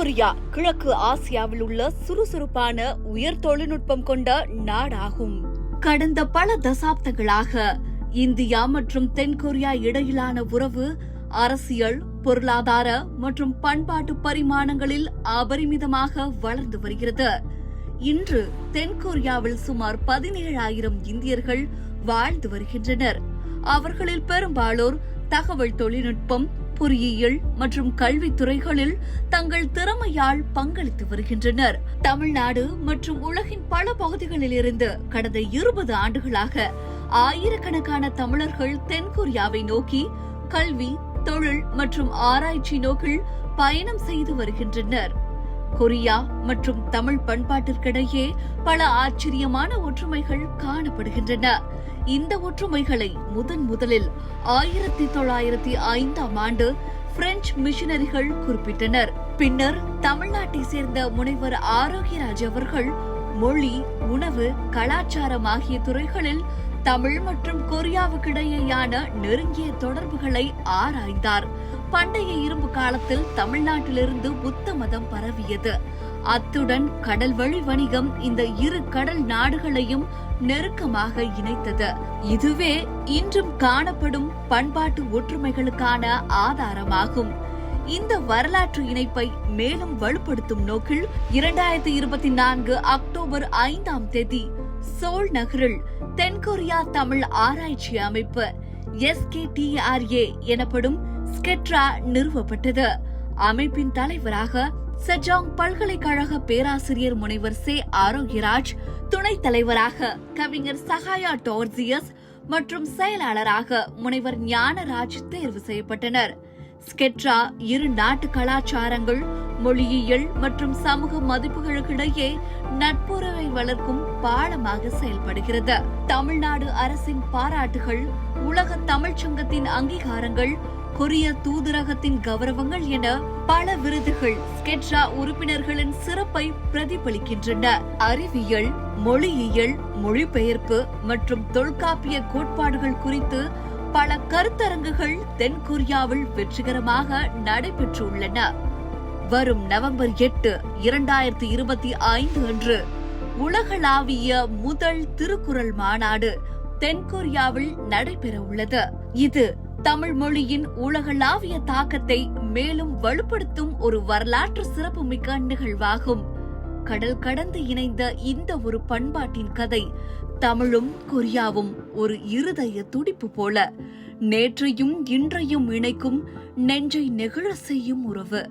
தென்கொரியா கிழக்கு ஆசியாவில் உள்ள சுறுசுறுப்பான உயர் தொழில்நுட்பம் கொண்ட நாடாகும். கடந்த பல தசாப்தங்களாக இந்தியா மற்றும் தென்கொரியா இடையிலான உறவு அரசியல், பொருளாதார மற்றும் பண்பாட்டு பரிமாணங்களில் அபரிமிதமாக வளர்ந்து வருகிறது. இன்று தென்கொரியாவில் சுமார் 17,000 இந்தியர்கள் வாழ்ந்து வருகின்றனர். அவர்களில் பெரும்பாலோர் தகவல் தொழில்நுட்பம், பொறியியல் மற்றும் கல்வித்துறைகளில் தங்கள் திறமையால் பங்களித்து வருகின்றனர். தமிழ்நாடு மற்றும் உலகின் பல பகுதிகளில் இருந்து கடந்த 20 ஆண்டுகளாக ஆயிரக்கணக்கான தமிழர்கள் தென்கொரியாவை நோக்கி கல்வி, தொழில் மற்றும் ஆராய்ச்சி நோக்கில் பயணம் செய்து வருகின்றனர். கொரியா மற்றும் தமிழ் பண்பாட்டிற்கிடையே பல ஆச்சரியமான ஒற்றுமைகள் காணப்படுகின்றன. இந்த ஒற்றுமைகளை முதலில் 1905ஆம் ஆண்டு பிரெஞ்சு மிஷனரிகள் குறிப்பிட்டனர். பின்னர் தமிழ்நாட்டை சேர்ந்த முனைவர் ஆரோக்கியராஜ் அவர்கள் மொழி, உணவு, கலாச்சாரம் ஆகிய துறைகளில் தமிழ் மற்றும் கொரியாவுக்கிடையேயான நெருங்கிய தொடர்புகளை ஆராய்ந்தார். பண்டைய இரும்பு காலத்தில் தமிழ்நாட்டிலிருந்து புத்த மதம் பரவியது. அத்துடன் கடல் வழி வணிகம் இந்த இரு கடல் நாடுகளையும் நெருக்கமாக இணைத்தது. இதுவே இன்றும் காணப்படும் பண்பாட்டு ஒற்றுமைகளுக்கான ஆதாரமாகும். இந்த வரலாற்று இணைப்பை மேலும் வலுப்படுத்தும் நோக்கில் 2024 அக்டோபர் 5ஆம் தேதி சோல் நகரில் தென்கொரியா தமிழ் ஆராய்ச்சி அமைப்பு SKTRA எனப்படும் ஸ்கெட்ரா நிறுவப்பட்டது. அமைப்பின் தலைவராக செஜாங் பல்கலைக்கழக பேராசிரியர் முனைவர் சே ஆரோக்கியராஜ், துணைத் தலைவராக கவிஞர் சகாயா டோர்சியஸ் மற்றும் செயலாளராக முனைவர் ஞானராஜ் தேர்வு செய்யப்பட்டனர். ஸ்கெட்ரா இரு நாட்டு கலாச்சாரங்கள், மொழியியல் மற்றும் சமூக மதிப்புகளுக்கிடையே நட்புறவை வளர்க்கும் பாலமாக செயல்படுகிறது. தமிழ்நாடு அரசின் பாராட்டுகள், உலக தமிழ்ச்சங்கத்தின் அங்கீகாரங்கள், கொரிய தூதரகத்தின் கௌரவங்கள் என பல விருதுகள் ஸ்கெட்ரா உறுப்பினர்களின் சிறப்பை பிரதிபலிக்கின்றன. அறிவியல், மொழியியல், மொழிபெயர்ப்பு மற்றும் தொல்காப்பிய கோட்பாடுகள் குறித்து பல கருத்தரங்குகள் தென்கொரியாவில் வெற்றிகரமாக நடைபெற்றுள்ளன. வரும் நவம்பர் 8, 2025 அன்று உலகளாவிய முதல் திருக்குறள் மாநாடு தென்கொரியாவில் நடைபெற உள்ளது. இது தமிழ் மொழியின் உலகளாவிய தாக்கத்தை மேலும் வலுப்படுத்தும் ஒரு வரலாற்று சிறப்புமிக்க நிகழ்வாகும். கடல் கடந்து இணைந்த இந்த ஒரு பண்பாட்டின் கதை தமிழும் கொரியாவும் ஒரு இருதய துடிப்பு போல நேற்றையும் இன்றையும் இணைக்கும், நெஞ்சை நெகிழ செய்யும் உறவு.